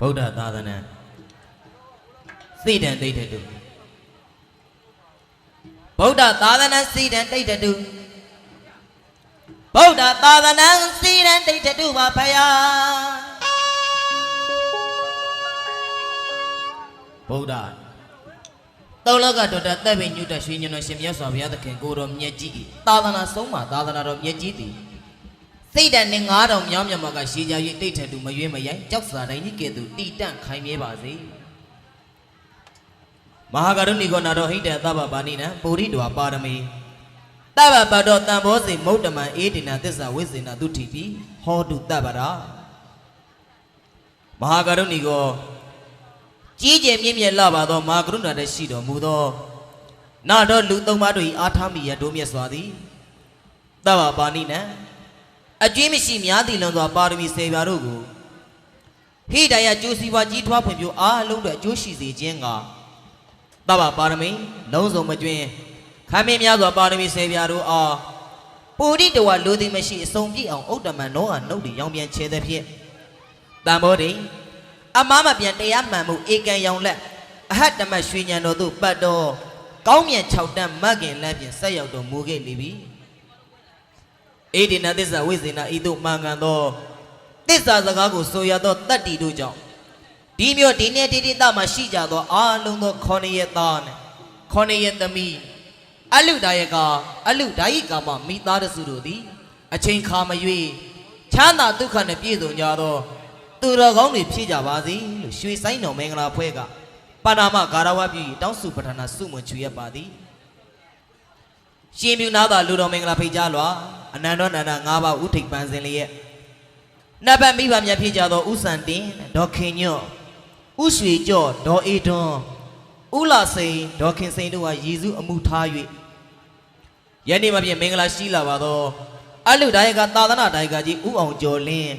ဗုဒ္ဓသာသနာစိတ်တန်တိတ်တတုဗုဒ္ဓသာသနာစိတ်တန်တိတ်တတုဗုဒ္ဓသာသနာစိတ်တန်တိတ်တတုပါဖယားဗုဒ္ဓတောလောကတော်တက်ပင်ညုတရွှေညွန့်ရှင်မြတ်စွာဘုရားသခင်ကိုတော်မြတ်ကြီးသာသနာဆုံးမှာသာသနာတော်မြတ်ကြီးတည်စိတ်တန်နဲ့9000မြောင်းမြတ်မှာကရှေးကြ၍တိတ်ထတူမရွေးမရိုင်းကြောက်စာတိုင်းကြီးကဲ့သို့တီတန့်ခိုင်မြဲပါစေမဟာကရုဏီကောနာတော်ဟိတံသဗ္ဗပါဏိနံပုရိတောပါရမီသဗ္ဗပတောတံဘောဇိမုဒ္ဓမံအေဒီနာသစ္စာဝိဇ္ဇေနာသုတိပိဟောတုတဗ္ဗရာမဟာကရုဏီကောကြီးကျယ်မြင့်မြတ်လာပါသောမဟာကရုဏာတည်းရှိတော်မူသောနာတော်လူသုံးပါးတို့၏အာထမီရတို့မြတ်စွာသည်သဗ္ဗပါဏိနံအကျွေးမရှိများသည့်လွန်စွာပါရမီ10ပါးတို့ကိုဟိတယကျိုးစီးပွားကြီးထွားဖွံ့ဖြိုးအားလုံးတို့အကျိုးရှိစေခြင်းကသဗ္ဗပါရမီလုံးစုံမကျွင်းခမ်းမင်းများစွာပါရမီ10ပါးတို့အားပုရိတဝလူသည်မရှိအစုံပြည့်အောင်ဥဒ္ဓမံနောဟာနှုတ်တီရောင်ပြန်ချေသည်ဖြင့်တံဘောဓိအမားမပြန်တရားမှန်မှုဧကံရောင်လက်အဟတ်တမတ်ရွှေညံတော်သို့ပတ်တော်ကောင်းမြတ်6တန်းမတ်ခင်လက်ဖြင့်ဆက်ရောက်တော်မူခဲ့လေပြီအေဒီနာသစ္စာဝိဇ္ဇေနာဤသို့မှန်ကန်သောသစ္စာစကားကိုဆိုရသောတတ္တိတို့ကြောင့်ဒီမျိုးဒီနေ့ဒီဒေသမှာရှိကြသောအာလုံးသော9ရက်သားနဲ့9ရက်သမီးအလုဒါယကအလုဒါယိကာမမိသားစုတို့သည်အချိန်ခါမရွေချမ်းသာဒုက္ခနဲ့ပြည့်စုံကြသောသူတော်ကောင်းတွေဖြစ်ကြပါစေလို့ရွှေဆိုင်တော်မင်္ဂလာဖွဲ့ကပါဏာမဂါရဝပြုတောင်းစုပဋ္ဌာနာစုမွန်ချူရပါသည်ရှင်မြူနာသာလူတော်မင်္ဂလာဖိတ်ကြားလွာအနန္တောနန္ဒ5ပါးဥထိပ်ပန်းစင်လျက်နတ်ပတ်မိဘမြတ်ဖြစ်ကြသောဥစံတင်ဒေါခင်ညော့ဥရွှေကြော့ဒေါအေတွန်းဥလာစိန်ဒေါခင်စိန်တို့ဟာယေစုအမှုထား၍ယနေ့မှဖြင့်မင်္ဂလာရှိလာပါသောအလုဒါယကသာသနာဒါယကကြီးဥအောင်ကျော်လင်း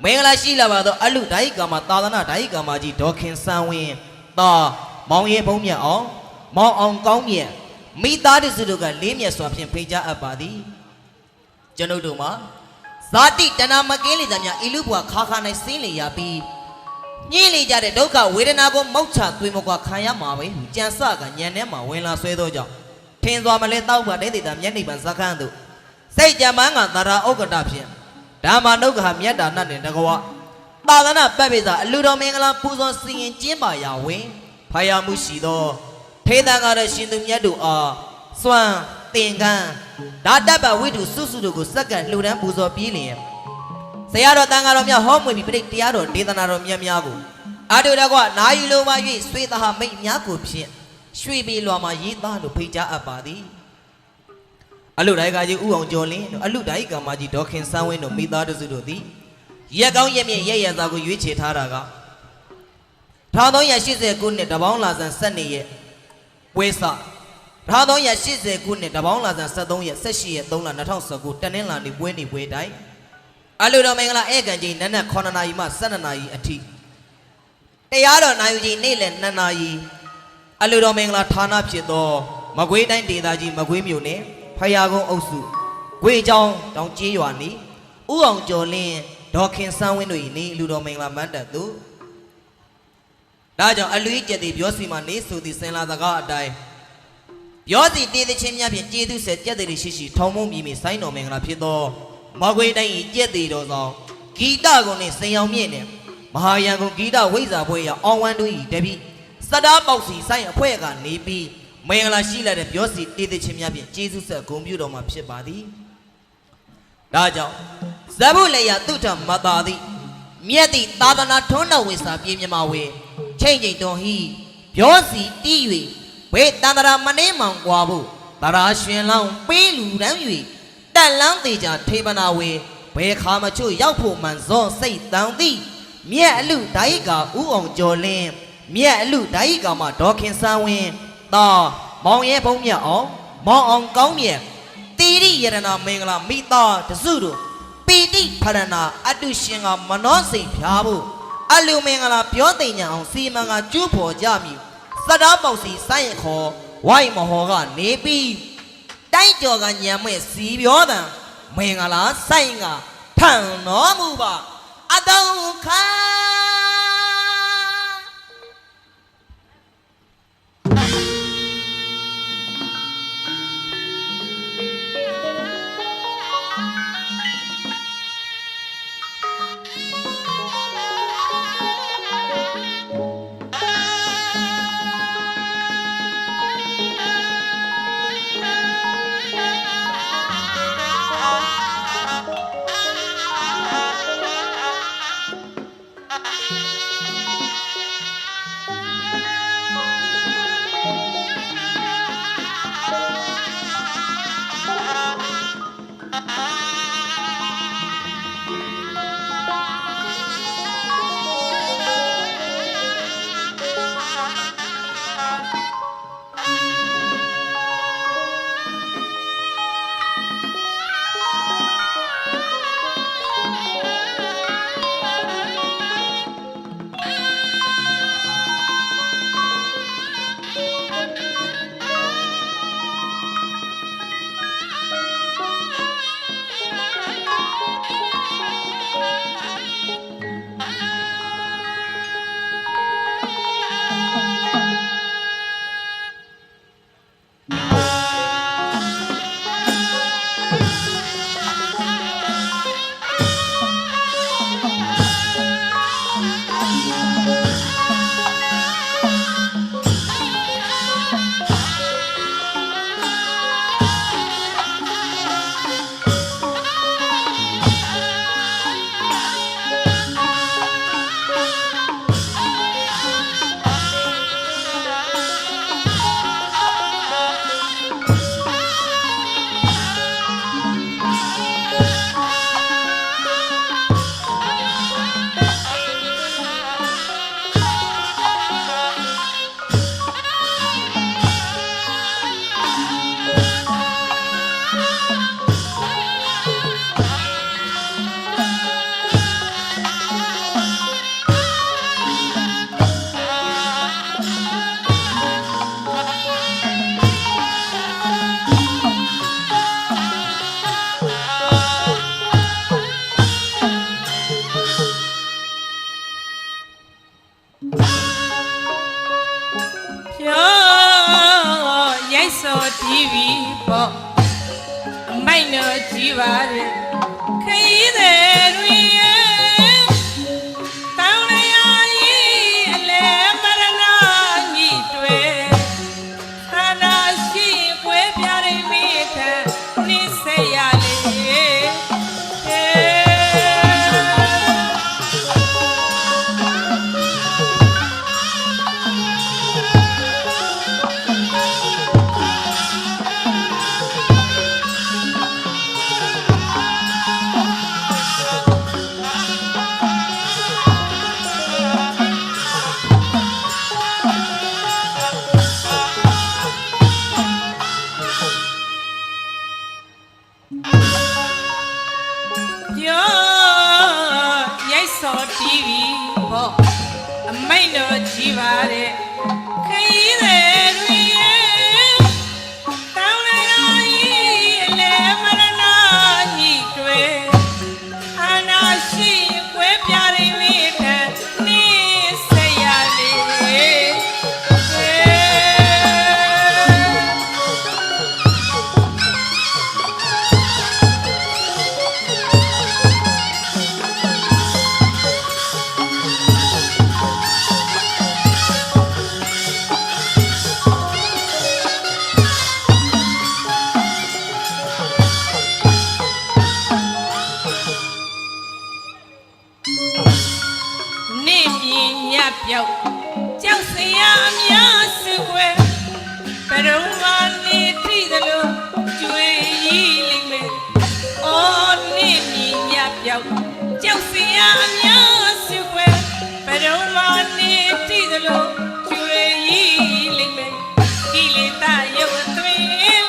မင်္ဂလာရှိလာပါသောအလုဒါယကမှာသာသနာဒါယကမှာကြီးဒေါခင်စံဝင်းသာမောင်ရဲဘုံမြတ်အောင်မောင်အောင်ကောင်းမြတ်မိသားစုတို့ကလေးမြတ်စွာဖြင့်ဖိတ်ကြားအပ်ပါသည်ကျွန်ုပ်တို့မှာဇာတိတဏမကင်းလေသမျှဤလူဘွားခါခါ၌ဆင်းလေရပြီးညှင်းလေကြတဲ့ဒုက္ခဝေဒနာကိုမောက်ချသွေးမကွာခံရမှာပဲကြံစကညံထဲမှာဝင်လာဆွဲသောကြောင့်ထင်စွာမလဲတောက်ပါတဲ့ဒေတာမျက်နှိပ်ပံဇခန်းတို့စိတ်ကြမ်းမှန်းကသရာဥက္ကဋဖြင့်ဓမ္မနုက္ခမြတ်တာနတ်တင်တကဝသာသနာပတ်ပိစာအလူတော်မင်္ဂလာပူဇော်စီရင်ကျင်းပါရာဝင်ဖယားမှုရှိသောထေသံကားတဲ့ရှင်သူမြတ်တို့အားစွမ်းတင်ကန်းဓာတ္တပဝိတုစုစုတို့ကိုစက္ကန့်လှူဒန်းပူဇော်ပြီးလျင်ဆရာတော်တန်ဃာတော်များဟောမွေပြီးပြိတ္တရားတော်ဒေသနာတော်မြတ်များကိုအာတုတကွနာယူလိုပါ၍ဆွေသဟာမိတ်များကိုဖြင့်ရွှေပြည်လွာမှာရေးသားလို့ဖိတ်ကြားအပ်ပါသည်အလုဒိုင်ကကြီးဥအောင်ကျော်လင်းအလုဒိုင်ကမာကြီးဒေါခင်စန်းဝင်းတို့မိသားစုတို့သည်ရက်ကောင်းရက်မြင့်ရက်ရစာကိုရွေးချယ်ထားတာက1380ခုနှစ်တပေါင်းလာဆန်7ရက်ပွဲစ1380ခုနှစ်တပေါင်းလာဆန်73ရက်18ရက်3လ2019တနင်္လာနေ့ပွဲနေပွဲတိုင်းအလုတော်မင်္ဂလာဧကန်ကြီးနနက်9နာရီမှ12နာရီအထိတရားတော်နိုင်ယူကြီးနေ့လယ်2နာရီအလုတော်မင်္ဂလာဌာနဖြစ်သောမကွေးတိုင်းဒေသကြီးမကွေးမြို့နယ်ဖယားကုန်းအုပ်စုဂွေချောင်းတောင်ကျေးရွာနီဥအောင်ကျော်လင်းဒေါခင်စန်းဝင်းတို့၏နေလူတော်မင်္ဂလာမန္တတ်သို့ဒါကြောင့်အလူကြီးကျက်သည်ပြောစီမှနေဆိုသည်စင်လာစကားအတိုင်းပြောစီတည်သချင်းများဖြင့်ကျေးဇူးဆက်ကျက်သည်ရှိရှိထောင်မုံမြည်မိဆိုင်းတော်မင်္ဂလာဖြစ်သောမကွေးတိုင်း၏ကျက်သည်တော်ဆောင်ဂီတကုံနှင့်စင်ရောင်မြင့်နှင့်မဟာယံကုံဂီတဝိဇ္ဇာဘွဲရအောင်ဝမ်းတို့၏တပိစတားပေါက်စီဆိုင်းအဖွဲ့ကနေပြီးမင်္ဂလာရှိလာတဲ့ပြောစီတည်သချင်းများဖြင့်ကျေးဇူးဆက်ဂုဏ်ပြုတော်မှာဖြစ်ပါသည်ဒါကြောင့်ဇဗုလေယသုထမတာသည်မြတ်သည့်သာသနာထွန်းတော်ဝိစာပြေမြမဝေချိန်ချိန်တော်ဟိပြောစီတီး၍ဘေတန္တရာမနေမောင်ကွာဖို့တရာရှင်လောင်းပေးလူတန်း၍တက်လန်းသေးကြထေပနာဝေဘယ်ခါမှချို့ရောက်ဖို့မှန်ဇောစိတ်တန်သည်မြတ်အလူဓာယိကာဥအောင်ကျော်လင်းမြတ်အလူဓာယိကာမှာဒေါခင်စန်းဝင်းသာမောင်ရဲဘုံမြတ်အောင်မောင်အောင်ကောင်းမြတ်တိရိယရဏမင်္ဂလာမိသားတစုတို့ပီတိဖရဏအတုရှင်ကမနောစိတ်ဖြာဖို့အလူမင်္ဂလာပြောသိညာအောင်စီမံကကျူးဖော်ကြမည်စတားပေါက်စီစိုင်းခေါ်ဝိုင်းမဟောကနေပြီးတိုက်ကြော်ကညံမဲ့စီပြောတံမင်္ဂလာစိုင်းကထံတော်မူပါအတောခါ စောတီးပြီးပေါ့အမိုက်တော်ကြီးပါတဲ့ခရီးသည်တွေတောင်းရရင်အလဲမရဏညိတွေခန္ဓာရှိကွဲပြားတဲ့မိထနိစေရလေစောတီးပြီးပေါ့အမိတ်တော်ကြီးပါတဲ့ခရီးသည်တွေတောင်းရရင်အလဲမရဏညိတွေအာနာရှိကွဲပြားတဲ့မိထနိစေရလေနေမြင်ညပြောက်ကြောက်စရာအများစုွယ်ဘယ်တော့မှနေတိသလိုကျွေရည်လိမ့်မယ်အော်နေမြင်ညပြောက်ကြောက်စရာအများစုွယ်ဘယ်တော့မှနေတိသလိုကျွေရည်လိမ့်မယ်ကိလေသာရုပ်အသွင်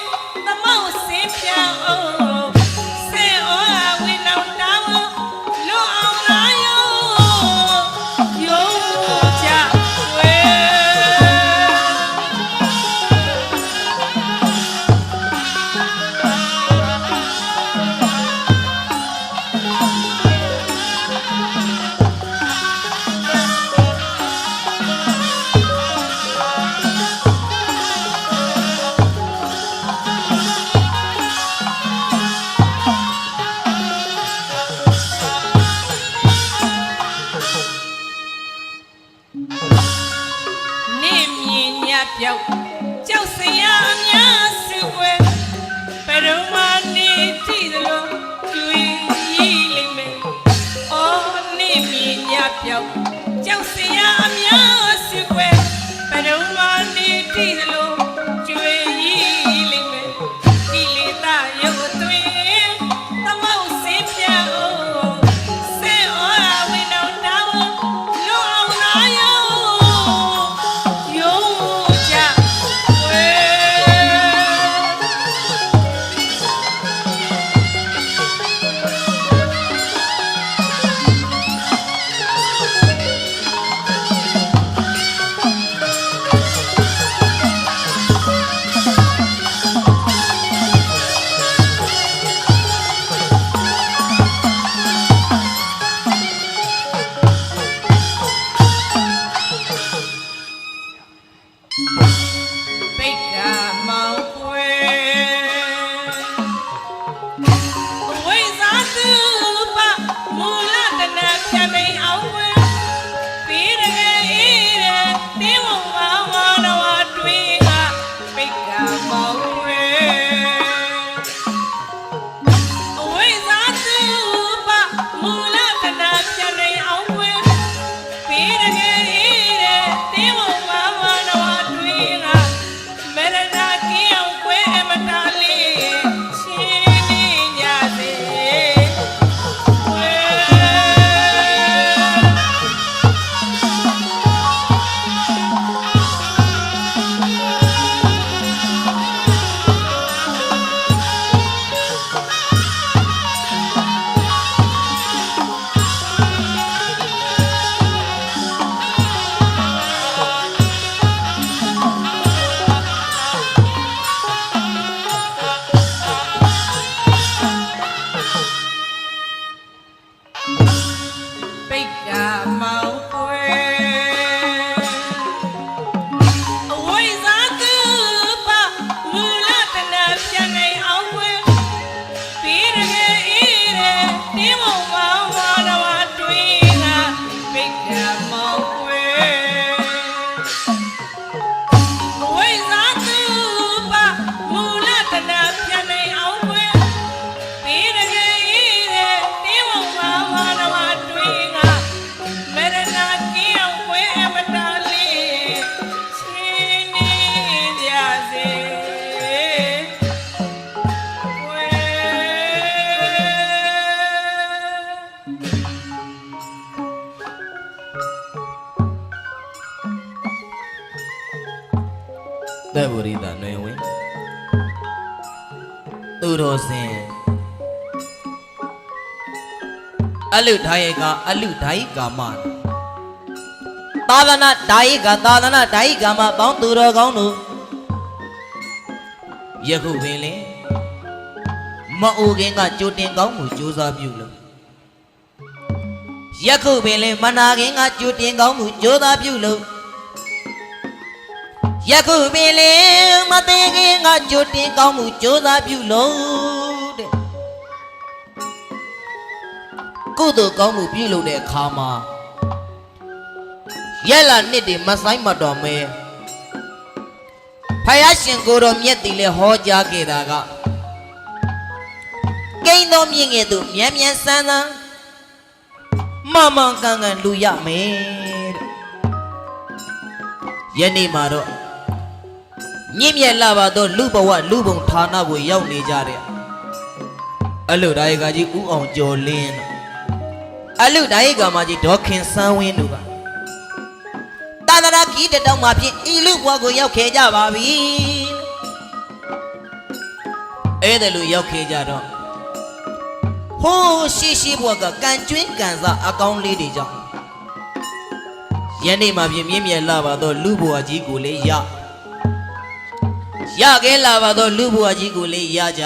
သမောက်စင်ပြောင်းအောင်စေဩဝိနောင်တောင်းလွတ်အောင်လာယောနေမြင်ညပြောက်ကြောက်စရာအများစုွယ်ဘယ်တော့မှနေတိသလိုကျွေးရည်လိမ့်မယ်အော်နေမြင်ညပြောက်ကြောက်စရာအများစုွယ်ဘယ်တော့မှနေတိသလိုကျွေးရည်လိမ့်မယ်ကိလေသာရုပ်အသွင်သမောက်စင်ပြောင်းစေဩဝိနောင်တောင်းလွတ်အောင်လာယော မောင်ွယ်ဝိဇာသူပါမူလတနာပြန်နိုင်အောင်ွယ်ဒီတကယ်ရဲ့တေဝမာဝါနဝတွေငါမရဏကင်းအောင်ွယ်မတားလေးချင်းနေကြစေတဲ့ဝရိဒနွေဝင်သူတော်စင်အလုဓာယကအလုဓာယိကာမသာသနာဓာယိကသာသနာဓာယိကာမပေါင်းသူတော်ကောင်းတို့ယခုပင်လေမအိုခင်ကကြိုတင်ကောင်းမှုကြိုးစားပြုလို့ယခုပင်လေမနာခင်ကကြိုတင်ကောင်းမှုကြိုးစားပြုလို့ယခုပင်လေမသေးခင်ကကြိုတင်ကောင်းမှုကြိုးစားပြုလို့တဲ့ကုသိုလ်ကောင်းမှုပြုလုပ်တဲ့အခါမှာရက်လာနှစ်တွေမဆိုင်မတော်မဲဖယားရှင်ကိုယ်တော်မြတ်တီလည်းဟောကြားခဲ့တာကကိန်းတော်မြင့်ငယ်သူမြန်မြန်ဆန်းဆန်းမမကန်ကန်လူရမယ်တဲ့ယနေ့မှာတော့မြင့်မြတ်လာပါတော့လူဘဝလူဘုံဌာနကိုရောက်နေကြတဲ့အလုဒါယကကြီးဦးအောင်ကျော်လင်းအလုဒါယကမကြီးဒေါ်ခင်စန်းဝင်းတို့ကသာသနာကြီးတောင်မှဖြင့်ဤလူဘဝကိုရောက်ခဲ့ကြပါပြီအဲ့ဒါလို့ရောက်ခဲ့ကြတော့ဟိုးရှိဘဝကကန်ကျွင်းကန်စားအကောင်းလေးတွေကြောင့်ယနေ့မှဖြင့်မြင့်မြတ်လာပါတော့လူဘဝကြီးကိုလေရခဲ့လာပါတော့လူဘဝကြီးကိုလေရကြ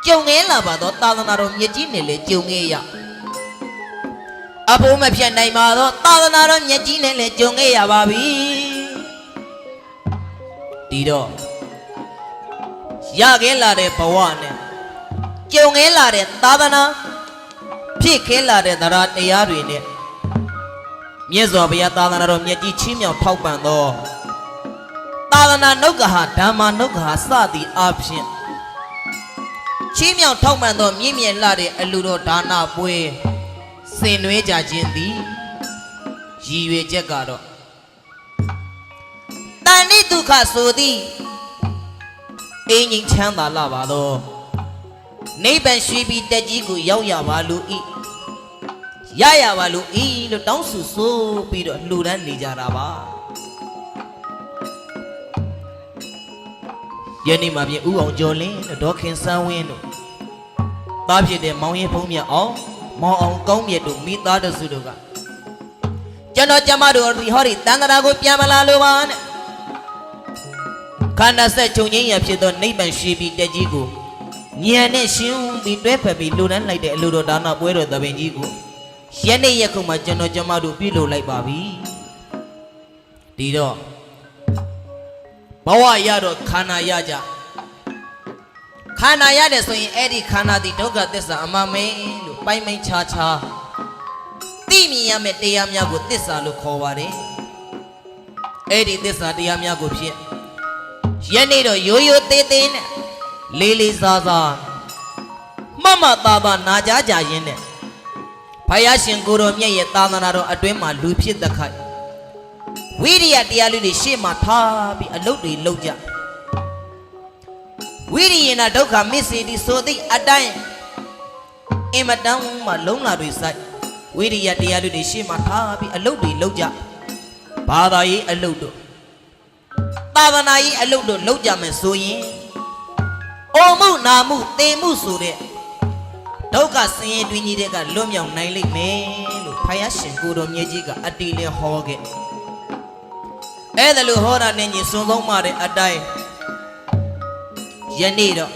ကြုံခဲ့လာပါတော့သာသနာတော်မြတ်ကြီးနဲ့လေကြုံခဲ့ရအဖို့မဖြတ်နိုင်ပါတော့သာသနာတော်မြတ်ကြီးနဲ့လေကြုံခဲ့ရပါပြီဒီတော့ရခဲ့လာတဲ့ဘဝနဲ့ကြုံခဲ့လာတဲ့သာသနာဖြစ်ခဲ့လာတဲ့တရားတရားတွေနဲ့မြတ်စွာဘုရားသာသနာတော်မြတ်ကြီးချီးမြှောက်ထောက်ပံ့တော်သာသနာနုက္ခဟာဓမ္မနုက္ခဟာစသည်အဖြစ်ချီးမြှောက်ထောက်ပံ့သောမြင့်မြတ်လာတဲ့အလှူတော်ဒါနပွဲဆင်နွှဲကြခြင်းသည်ရည်ရွယ်ချက်ကတော့တဏှိဒုက္ခဆိုသည်အင်းကြီးချမ်းသာလာပါတော့နိဗ္ဗာန်ရွှေပြည်တက်ကြီးကိုရောက်ရပါလို့ဤရရပါလို့ဤလို့တောင်းဆိုဆိုပြီးတော့လှူဒန်းနေကြတာပါယနေ့မှာပြင်ဦးအောင်ကျော်လင်းဒေါ်ခင်စန်းဝင်းတို့သားဖြစ်တဲ့မောင်ရင်ဖုံးမြတ်အောင်မောင်အောင်ကောင်းမြတ်တို့မိသားစုတို့ကကျွန်တော်ကျမတို့ဒီဟောဒီတန်တရာကိုပြန်မလာလို့ပါနဲ့ခန္ဓာဆက်ချုပ်ငင်းရဖြစ်သောနိဗ္ဗာန်ရွှေပြည်တက်ကြီးကိုဉာဏ်နဲ့ရှင်းပြီးတွဲဖက်ပြီးလှူဒန်းလိုက်တဲ့အလိုတော်ဒါနပွဲတော်သဘင်ကြီးကိုယနေ့ယခုမှကျွန်တော်ကျမတို့ပြုလုပ်လိုက်ပါပြီဒီတော့ဘဝရတော့ခန္ဓာရကြခန္ဓာရတယ်ဆိုရင်အဲ့ဒီခန္ဓာဒီဒုက္ခသစ္စာအမှန်ပဲလို့ပိုင်ပိုင်ခြားခြားသိမြင်ရမယ့်တရားများကိုသစ္စာလို့ခေါ်ပါတယ်အဲ့ဒီသစ္စာတရားများကိုဖြင့်ယနေ့တော့ရိုးရိုးသေးသေးနဲ့လေးလေးစားစားမမသားသားနာကြကြရင်းနဲ့ဘုရားရှင်ကိုယ်တော်မြတ်ရဲ့သာသနာတော်အတွင်းမှာလူဖြစ်တဲ့ခိုက်ဝိရိယတရားလေးတွေရှေ့မှာထားပြီးအလုတ်တွေလုပ်ကြဝိရိယနာဒုက္ခမစ္စေတိဆိုသည့်အတိုင်းအင်မတန်မှလုံးလာတွေစိုက်ဝိရိယတရားလေးတွေရှေ့မှာထားပြီးအလုတ်တွေလုပ်ကြဘာသာရေးအလုတ်တို့သာသနာရေးအလုတ်တို့လုပ်ကြမယ်ဆိုရင်အိုမှုနာမှုသေမှုဆိုတဲ့ဒုက္ခဆင်းရဲတွင်ကြီးတွေကလွတ်မြောက်နိုင်လိမ့်မယ်လို့ဘုရားရှင်ကိုယ်တော်မြတ်ကြီးကအတီးလင်းဟောခဲ့အဲ့ဒါလို့ဟောတာနဲ့ညီစွန်ဆုံးမတဲ့အတိုင်းယနေ့တော့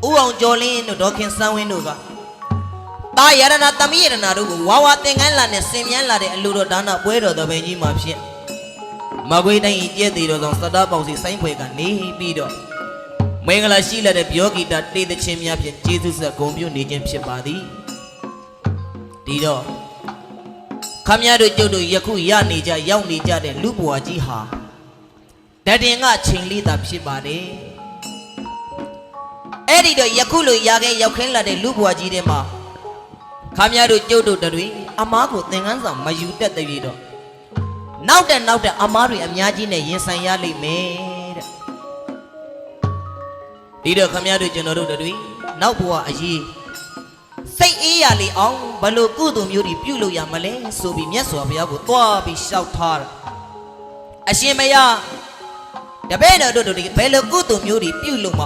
ဦးအောင်ကျော်လင်းတို့ဒေါခင်စန်းဝင်းတို့ကတာယရဏသမီးယရဏတို့ကိုဝါဝသင်္ကန်းလာနဲ့ဆင်မြန်းလာတဲ့အလူတော်ဒါနပွဲတော်တော်ပင်ကြီးမှာဖြစ်မကွေးတိုင်းကျဲသေးတော်ဆောင်စတားပေါစီဆိုင်းဖွဲကနေပြီးတော့မင်္ဂလာရှိလာတဲ့ပြောဂီတတေးသချင်းများဖြင့်ကျေးဇူးဆက်ဂုဏ်ပြုနေခြင်းဖြစ်ပါသည်ဒီတော့ ခမရတို့ကျုပ်တို့ယခုရနေကြရောက်နေကြတဲ့လူဘွားကြီးဟာတတင်ကချိန်လေးသာဖြစ်ပါတယ်အဲ့ဒီတော့ယခုလိုရခဲ့ရောက်ခင်းလာတဲ့လူဘွားကြီးတွေမှာခမရတို့ကျုပ်တို့တွေအမားကိုသင်္ကန်းဆောင်မယူတတ်သေးတော့နောက်တဲ့အမားတွေအများကြီးနဲ့ရင်ဆိုင်ရလိမ့်မယ်တဲ့ဒီတော့ခမရတို့ကျွန်တော်တို့တွေနောက်ဘဝအရေးစိတ်အေးရလေအောင်ဘလို့ကုသိုလ်မျိုးတွေပြုလို့ရမလဲဆိုပြီးမြတ်စွာဘုရားကိုတွားပြီးလျှောက်ထားတာအရှင်မယတပည့်တော်တို့တွေဘယ်လိုကုသိုလ်မျိုးတွေပြုလို့မှ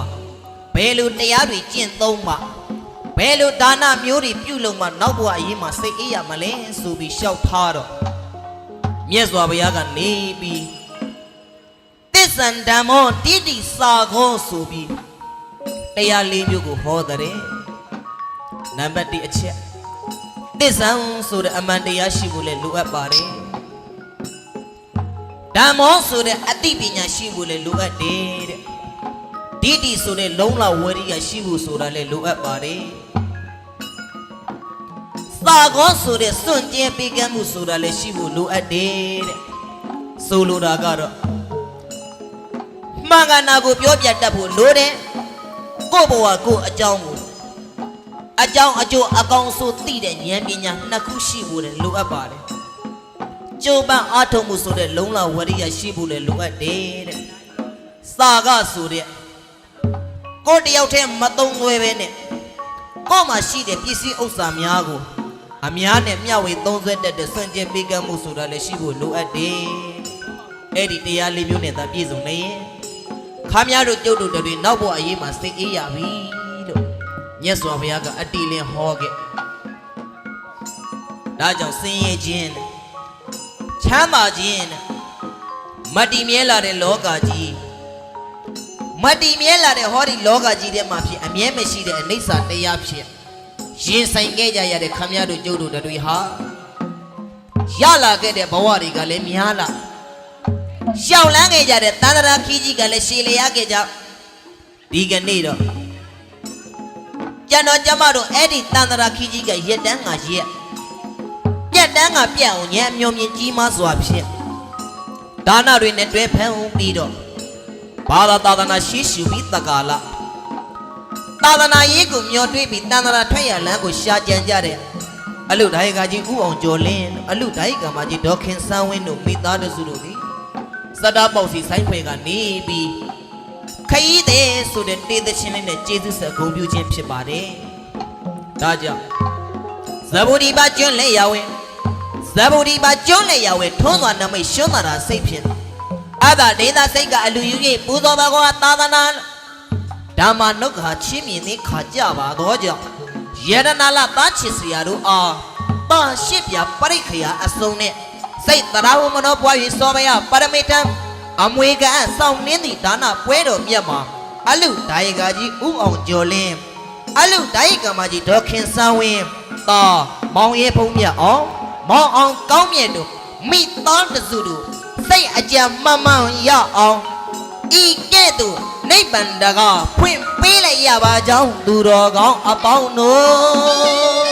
ဘယ်လိုတရားတွေကျင့်သုံးမှဘယ်လိုဒါနမျိုးတွေပြုလို့မှနောက်ဘဝအရေးမှာစိတ်အေးရမလဲဆိုပြီးလျှောက်ထားတော့မြတ်စွာဘုရားကနေပြီးသစ္ဆန္ဓမ္မောတိတိစာခောဆိုပြီးတရား၄မျိုးကိုဟောတဲ့နံပါတ်1အချက်သစ္ဆံဆိုတဲ့အမှန်တရားရှိဖို့လည်းလိုအပ်ပါတယ်ဓမ္မောဆိုတဲ့အသိပညာရှိဖို့လည်းလိုအပ်တယ်တဲ့ဒိဋ္ဌိဆိုတဲ့လုံးလဝရိယရှိဖို့ဆိုတာလည်းလိုအပ်ပါတယ်သာကောဆိုတဲ့စွန့်ကြဲပေးကမ်းမှုဆိုတာလည်းရှိဖို့လိုအပ်တယ်တဲ့ဆိုလိုတာကတော့မှန်ကန်တာကိုပြောပြတတ်ဖို့လိုတယ်ကိုယ့်ဘဝကိုယ့်အကြောင်းကိုအကြောင်းအကျိုးအကောင်ဆိုသိတဲ့ဉာဏ်ပညာနှစ်ခုရှိဖို့လည်းလိုအပ်ပါတယ်ကြိုးပမ်းအားထုတ်မှုဆိုတဲ့လုံးလဝရိယရှိဖို့လည်းလိုအပ်တယ်တဲ့စာကဆိုတဲ့ကိုယ်တယောက်တည်းမသုံးသွဲပဲနဲ့ကိုယ်မှာရှိတဲ့ပစ္စည်းဥစ္စာများကိုအများနဲ့မျှဝေသုံးစွဲတတ်တဲ့စွန့်ကြဲပေးကမ်းမှုဆိုတာလည်းရှိဖို့လိုအပ်တယ်အဲ့ဒီတရား၄မျိုးနဲ့သာပြည့်စုံနေရင်ခါများတို့ကျုပ်တို့တွေနောက်ဘဝအရေးမှာစိတ်အေးရပြီလို့မြတ်စွာဘုရားကအတိလင်းဟောခဲ့ဒါကြောင့်ဆင်းရဲခြင်းချမ်းသာခြင်းမတည်မြဲလာတဲ့လောကကြီးမတည်မြဲလာတဲ့ဟောဒီလောကကြီးထဲမှာဖြစ်အမြဲမရှိတဲ့အနိစ္စတရားဖြစ်ရင်ဆိုင်ခဲ့ကြရတဲ့ခမည်းတော်ကျုပ်တို့တွေဟာရလာခဲ့တဲ့ဘဝတွေကလည်းများလာရှောင်လန်းခဲ့ကြတဲ့တန်တရာခီးကြီးကလည်းရှည်လျားခဲ့ကြဒီကနေ့တော့ကျွန်တော်ကျမတို့အဲ့ဒီတန်တရာခီးကြီးကရက်တန်းငါရက်ပြက်တန်းငါပြက်အောင်ညံ့မျောမြင်ကြီးမားစွာဖြင့်ဒါနတွေနဲ့တွဲဖန်ပြီးတော့ဘာသာသာသနာရှိရှုပြီးတက္ကလာသာသနာရေးကိုမျောတွေးပြီးတန်တရာထွက်ရလမ်းကိုရှာကြံကြတဲ့အလုဒိုင်ကကြီးဥအောင်ကျော်လင်းအလုဒိုင်ကမကြီးဒေါခင်စန်းဝင်းတို့မိသားစုတို့သည်စတာပေါစီဆိုင်ဖွေကနေပြီးခရီးသည်ဆိုတဲ့တေးသချင်းလေးနဲ့ကျေးဇူးဆက်ဂုဏ်ပြုခြင်းဖြစ်ပါတယ်ဒါကြောင့်ဇဗုဒီပါကျွန်းလက်ရဝဲဇဗုဒီပါကျွန်းလက်ရဝဲထုံးသွားနမိတ်ရှွန်းတာစိတ်ဖြင့်အသာဒေသစိတ်ကအလူယူ၍ပူဇော်ပါကောသာသနာဓမ္မနုက္ခချင်းမြင်သည်ခါကြပါတော့ကြောင့်ယရနာလသားချစ်စရာတို့အားတာရှိပြပရိခယာအစုံနဲ့စိတ်တရားဝမနောပွား၍စောမယပါရမေတံအမွေကန်စောင့်နှင်းသည့်ဒါနပွဲတော်မြတ်မှာအလုဒါယကကြီးဥအောင်ကျော်လင်းအလုဒါယကမကြီးဒေါခင်စန်းဝင်းတာမောင်ရဲဖုံးမြတ်အောင်မောင်အောင်ကောင်းမြတ်တို့မိသားတစုတို့စိတ်အကြံမှန်မှန်ရအောင်ဤကဲ့သို့နိဗ္ဗာန်တကားဖွင့်ပေးလိုက်ရပါကြောင်းသူတော်ကောင်းအပေါင်းတို့